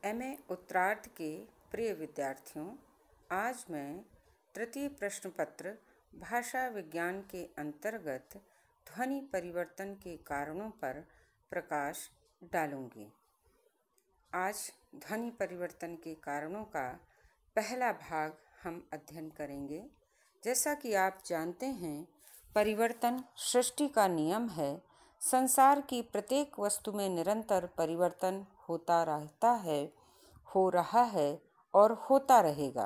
MA उत्तरार्ध के प्रिय विद्यार्थियों, आज मैं तृतीय प्रश्न पत्र भाषा विज्ञान के अंतर्गत ध्वनि परिवर्तन के कारणों पर प्रकाश डालूंगी। आज ध्वनि परिवर्तन के कारणों का पहला भाग हम अध्ययन करेंगे। जैसा कि आप जानते हैं, परिवर्तन सृष्टि का नियम है। संसार की प्रत्येक वस्तु में निरंतर परिवर्तन होता रहता है, हो रहा है और होता रहेगा।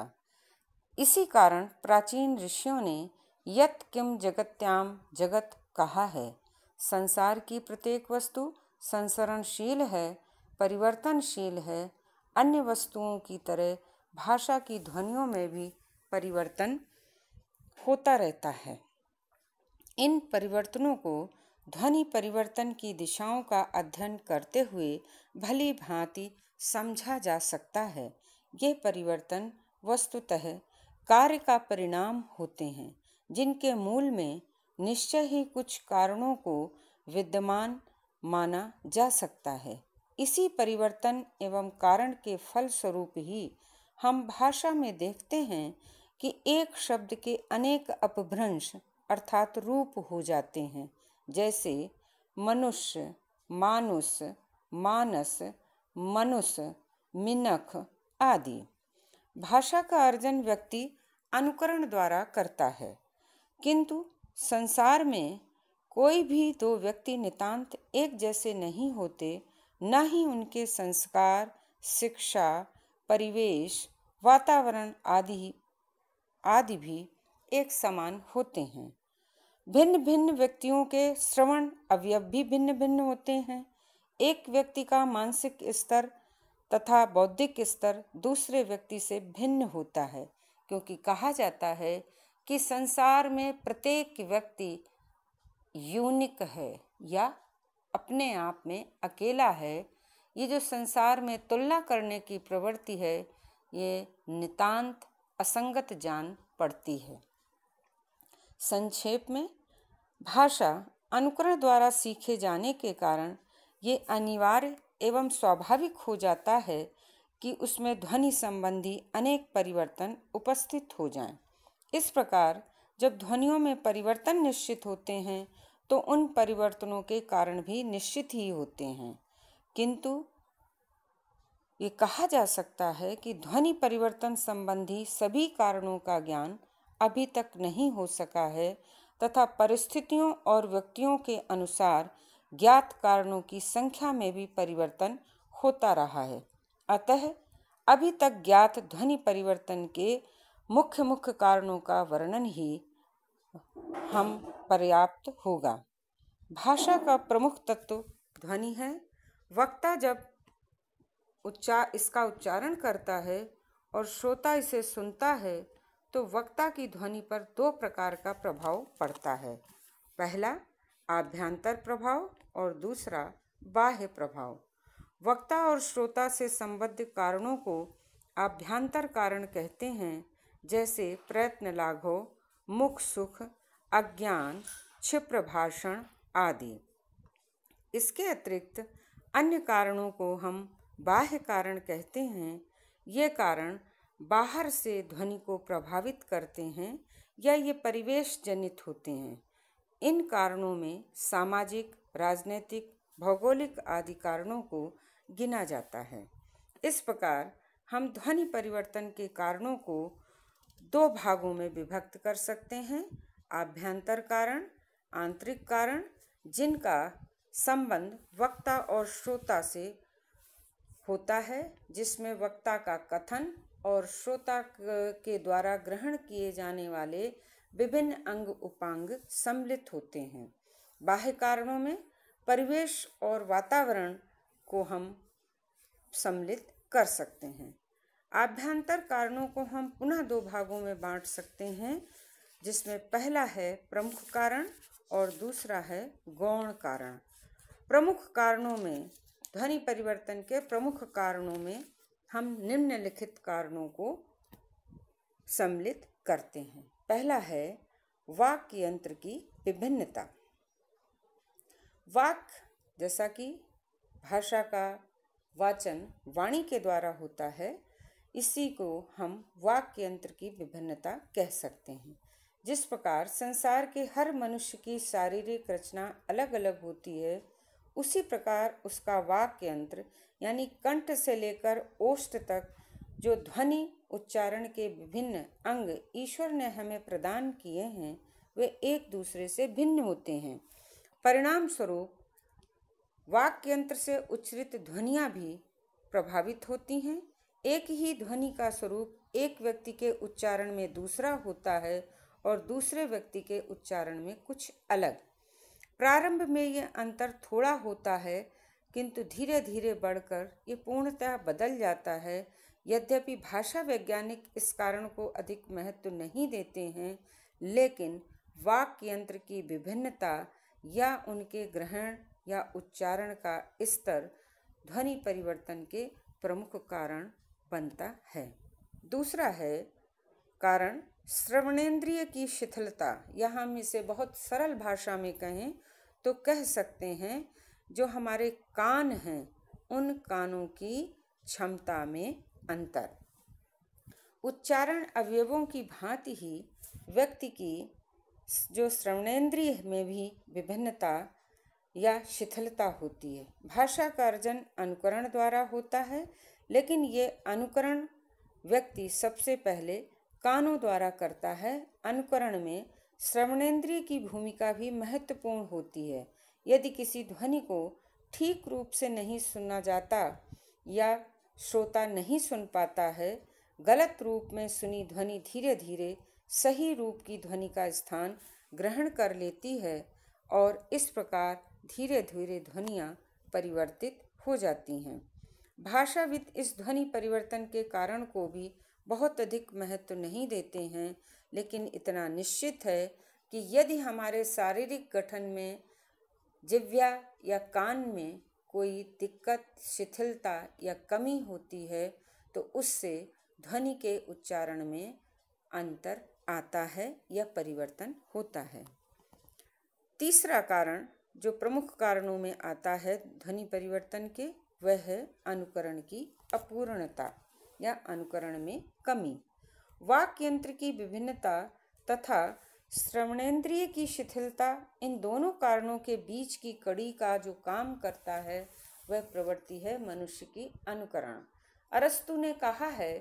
इसी कारण प्राचीन ऋषियों ने यत् किम जगत्याम जगत कहा है। संसार की प्रत्येक वस्तु संसरणशील है, परिवर्तनशील है। अन्य वस्तुओं की तरह भाषा की ध्वनियों में भी परिवर्तन होता रहता है। इन परिवर्तनों को ध्वनि परिवर्तन की दिशाओं का अध्ययन करते हुए भली भांति समझा जा सकता है। ये परिवर्तन वस्तुतः कार्य का परिणाम होते हैं, जिनके मूल में निश्चय ही कुछ कारणों को विद्यमान माना जा सकता है। इसी परिवर्तन एवं कारण के फलस्वरूप ही हम भाषा में देखते हैं कि एक शब्द के अनेक अपभ्रंश अर्थात रूप हो जाते हैं, जैसे मनुष्य, मानुष, मानस, मनुष्य, मिनख आदि। भाषा का अर्जन व्यक्ति अनुकरण द्वारा करता है, किंतु संसार में कोई भी दो व्यक्ति नितांत एक जैसे नहीं होते, न ही उनके संस्कार, शिक्षा, परिवेश, वातावरण आदि भी एक समान होते हैं। भिन्न भिन्न व्यक्तियों के श्रवण अवयव भी भिन्न भिन्न होते हैं। एक व्यक्ति का मानसिक स्तर तथा बौद्धिक स्तर दूसरे व्यक्ति से भिन्न होता है, क्योंकि कहा जाता है कि संसार में प्रत्येक व्यक्ति यूनिक है या अपने आप में अकेला है। ये जो संसार में तुलना करने की प्रवृत्ति है, ये नितांत असंगत जान पड़ती है। संक्षेप में, भाषा अनुकरण द्वारा सीखे जाने के कारण ये अनिवार्य एवं स्वाभाविक हो जाता है कि उसमें ध्वनि संबंधी अनेक परिवर्तन उपस्थित हो जाएं। इस प्रकार जब ध्वनियों में परिवर्तन निश्चित होते हैं, तो उन परिवर्तनों के कारण भी निश्चित ही होते हैं। किंतु ये कहा जा सकता है कि ध्वनि परिवर्तन संबंधी सभी कारणों का ज्ञान अभी तक नहीं हो सका है, तथा परिस्थितियों और व्यक्तियों के अनुसार ज्ञात कारणों की संख्या में भी परिवर्तन होता रहा है। अतः अभी तक ज्ञात ध्वनि परिवर्तन के मुख्य कारणों का वर्णन ही हम पर्याप्त होगा। भाषा का प्रमुख तत्व ध्वनि है। वक्ता जब इसका उच्चारण करता है और श्रोता इसे सुनता है, तो वक्ता की ध्वनि पर दो प्रकार का प्रभाव पड़ता है। पहला आभ्यंतर प्रभाव और दूसरा बाह्य प्रभाव। वक्ता और श्रोता से संबद्ध कारणों को आभ्यंतर कारण कहते हैं, जैसे प्रयत्न लाघव, मुख सुख, अज्ञान, क्षिप्र भाषण आदि। इसके अतिरिक्त अन्य कारणों को हम बाह्य कारण कहते हैं। ये कारण बाहर से ध्वनि को प्रभावित करते हैं या ये परिवेश जनित होते हैं। इन कारणों में सामाजिक, राजनीतिक, भौगोलिक आदि कारणों को गिना जाता है। इस प्रकार हम ध्वनि परिवर्तन के कारणों को दो भागों में विभक्त कर सकते हैं। आभ्यंतर कारण, आंतरिक कारण, जिनका संबंध वक्ता और श्रोता से होता है, जिसमें वक्ता का कथन और श्रोता के द्वारा ग्रहण किए जाने वाले विभिन्न अंग उपांग सम्मिलित होते हैं। बाह्य कारणों में परिवेश और वातावरण को हम सम्मिलित कर सकते हैं। आभ्यंतर कारणों को हम पुनः दो भागों में बांट सकते हैं, जिसमें पहला है प्रमुख कारण और दूसरा है गौण कारण। प्रमुख कारणों में, ध्वनि परिवर्तन के प्रमुख कारणों में हम निम्नलिखित कारणों को सम्मिलित करते हैं। पहला है वाक्य यंत्र की विभिन्नता। वाक्य जैसा कि भाषा का वाचन वाणी के द्वारा होता है, इसी को हम वाक्य यंत्र की विभिन्नता कह सकते हैं। जिस प्रकार संसार के हर मनुष्य की शारीरिक रचना अलग अलग होती है, उसी प्रकार उसका वाक्य यंत्र यानी कंठ से लेकर ओष्ठ तक जो ध्वनि उच्चारण के विभिन्न अंग ईश्वर ने हमें प्रदान किए हैं, वे एक दूसरे से भिन्न होते हैं। परिणाम स्वरूप वाक्य यंत्र से उच्चरित ध्वनियाँ भी प्रभावित होती हैं। एक ही ध्वनि का स्वरूप एक व्यक्ति के उच्चारण में दूसरा होता है और दूसरे व्यक्ति के उच्चारण में कुछ अलग। प्रारंभ में ये अंतर थोड़ा होता है, किंतु धीरे धीरे बढ़कर ये पूर्णतः बदल जाता है। यद्यपि भाषा वैज्ञानिक इस कारण को अधिक महत्व नहीं देते हैं, लेकिन वाक्य यंत्र की विभिन्नता या उनके ग्रहण या उच्चारण का स्तर ध्वनि परिवर्तन के प्रमुख कारण बनता है। दूसरा है कारण श्रवणेंद्रिय की शिथिलता, या हम इसे बहुत सरल भाषा में कहें तो कह सकते हैं जो हमारे कान हैं उन कानों की क्षमता में अंतर। उच्चारण अवयवों की भांति ही व्यक्ति की जो श्रवणेंद्रिय में भी विभिन्नता या शिथिलता होती है। भाषा का अर्जन अनुकरण द्वारा होता है, लेकिन ये अनुकरण व्यक्ति सबसे पहले कानों द्वारा करता है। अनुकरण में श्रवणेंद्रिय की भूमिका भी महत्वपूर्ण होती है। यदि किसी ध्वनि को ठीक रूप से नहीं सुना जाता या श्रोता नहीं सुन पाता है, गलत रूप में सुनी ध्वनि धीरे धीरे सही रूप की ध्वनि का स्थान ग्रहण कर लेती है और इस प्रकार धीरे धीरे ध्वनियाँ परिवर्तित हो जाती हैं। भाषाविद इस ध्वनि परिवर्तन के कारण को भी बहुत अधिक महत्व नहीं देते हैं, लेकिन इतना निश्चित है कि यदि हमारे शारीरिक गठन में जिह्वा या कान में कोई दिक्कत, शिथिलता या कमी होती है तो उससे ध्वनि के उच्चारण में अंतर आता है या परिवर्तन होता है। तीसरा कारण जो प्रमुख कारणों में आता है ध्वनि परिवर्तन के, वह है अनुकरण की अपूर्णता या अनुकरण में कमी। वाक्य यंत्र की विभिन्नता तथा श्रवणेंद्रिय की शिथिलता, इन दोनों कारणों के बीच की कड़ी का जो काम करता है वह प्रवृत्ति है मनुष्य की अनुकरण। अरस्तु ने कहा है,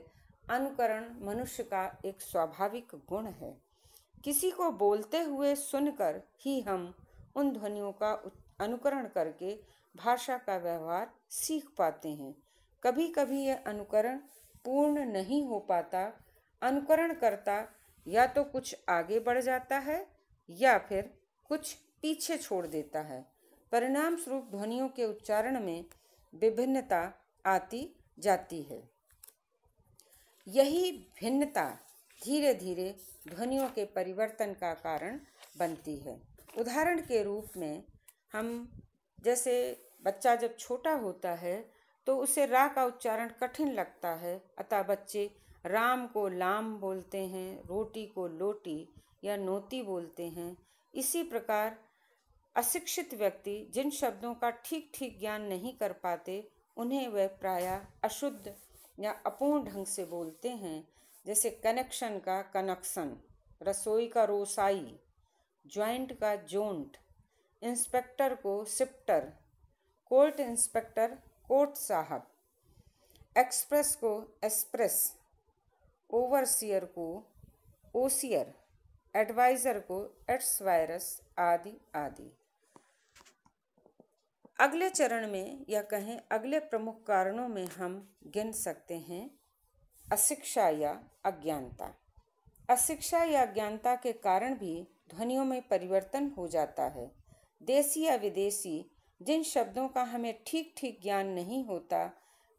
अनुकरण मनुष्य का एक स्वाभाविक गुण है। किसी को बोलते हुए सुनकर ही हम उन ध्वनियों का अनुकरण करके भाषा का व्यवहार सीख पाते हैं। कभी कभी यह अनुकरण पूर्ण नहीं हो पाता। अनुकरणकर्ता या तो कुछ आगे बढ़ जाता है या फिर कुछ पीछे छोड़ देता है। परिणाम स्वरूप ध्वनियों के उच्चारण में विभिन्नता आती जाती है। यही भिन्नता धीरे धीरे ध्वनियों के परिवर्तन का कारण बनती है। उदाहरण के रूप में हम जैसे बच्चा जब छोटा होता है तो उसे रा का उच्चारण कठिन लगता है, अतः बच्चे राम को लाम बोलते हैं, रोटी को लोटी या नोती बोलते हैं। इसी प्रकार अशिक्षित व्यक्ति जिन शब्दों का ठीक ठीक ज्ञान नहीं कर पाते, उन्हें वह प्रायः अशुद्ध या अपूर्ण ढंग से बोलते हैं। जैसे कनेक्शन का कनेक्शन, रसोई का रोसाई, जॉइंट का जोंट, इंस्पेक्टर को शिफ्टर, कोर्ट इंस्पेक्टर कोर्ट साहब, एक्सप्रेस को एक्सप्रेस, ओवरसियर को ओसियर, एडवाइज़र को एड्वाइजर्स आदि आदि। अगले चरण में या कहें अगले प्रमुख कारणों में हम गिन सकते हैं अशिक्षा या अज्ञानता। अशिक्षा या अज्ञानता के कारण भी ध्वनियों में परिवर्तन हो जाता है। देसी या विदेशी जिन शब्दों का हमें ठीक ठीक ज्ञान नहीं होता,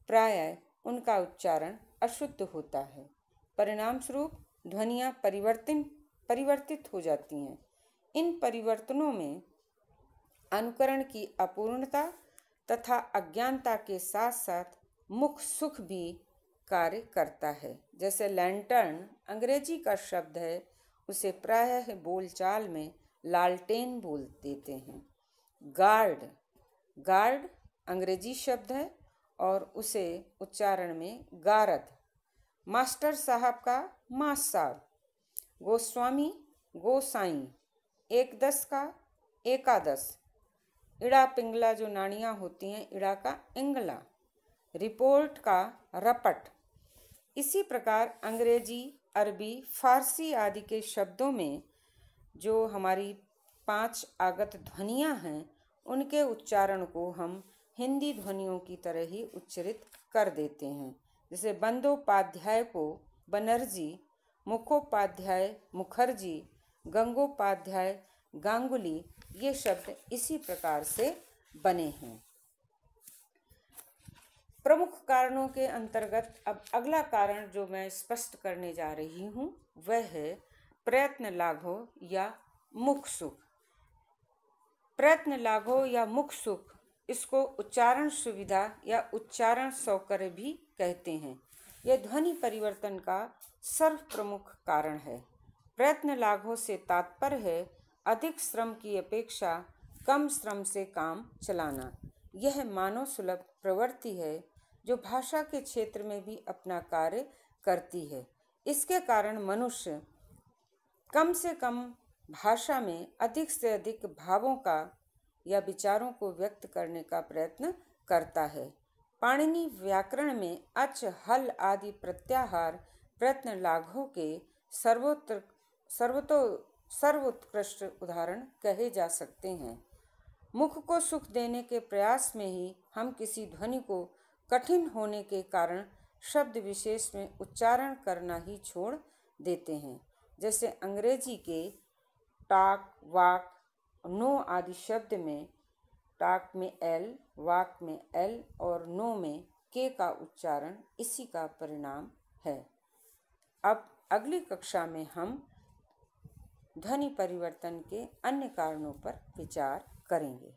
प्रायः उनका उच्चारण अशुद्ध होता है। परिणाम स्वरूप ध्वनियाँ परिवर्तित हो जाती हैं। इन परिवर्तनों में अनुकरण की अपूर्णता तथा अज्ञानता के साथ साथ मुख सुख भी कार्य करता है। जैसे लैंटर्न अंग्रेजी का शब्द है, उसे प्रायः बोलचाल में लालटेन बोल देते हैं। गार्ड अंग्रेजी शब्द है और उसे उच्चारण में गारद। मास्टर साहब का मास साहब। गोस्वामी गोसाई। एकदस का एकादश। इड़ा पिंगला जो नाड़ियाँ होती हैं, इड़ा का इंगला। रिपोर्ट का रपट। इसी प्रकार अंग्रेजी, अरबी, फारसी आदि के शब्दों में जो हमारी 5 आगत ध्वनियाँ हैं, उनके उच्चारण को हम हिंदी ध्वनियों की तरह ही उच्चरित कर देते हैं। जैसे बंदोपाध्याय को बनर्जी, मुखोपाध्याय मुखर्जी, गंगोपाध्याय गांगुली, ये शब्द इसी प्रकार से बने हैं। प्रमुख कारणों के अंतर्गत अब अगला कारण जो मैं स्पष्ट करने जा रही हूँ वह है प्रयत्न लाघव या मुख सुख। प्रयत्न लाघव या मुख सुख, इसको उच्चारण सुविधा या उच्चारण सौकर्य भी कहते हैं। यह ध्वनि परिवर्तन का सर्वप्रमुख कारण है। प्रयत्न लाघव से तात्पर्य है अधिक श्रम की अपेक्षा कम श्रम से काम चलाना। यह मानव सुलभ प्रवृत्ति है जो भाषा के क्षेत्र में भी अपना कार्य करती है। इसके कारण मनुष्य कम से कम भाषा में अधिक से अधिक भावों का या विचारों को व्यक्त करने का प्रयत्न करता है। पाणिनि व्याकरण में अच, हल आदि प्रत्याहार प्रयत्न लाघव के सर्वोत्कृष्ट उदाहरण कहे जा सकते हैं। मुख को सुख देने के प्रयास में ही हम किसी ध्वनि को कठिन होने के कारण शब्द विशेष में उच्चारण करना ही छोड़ देते हैं। जैसे अंग्रेजी के टाक, वाक, नो आदि शब्द में टाक में एल, वाक में एल और नो में के का उच्चारण इसी का परिणाम है। अब अगली कक्षा में हम ध्वनि परिवर्तन के अन्य कारणों पर विचार करेंगे।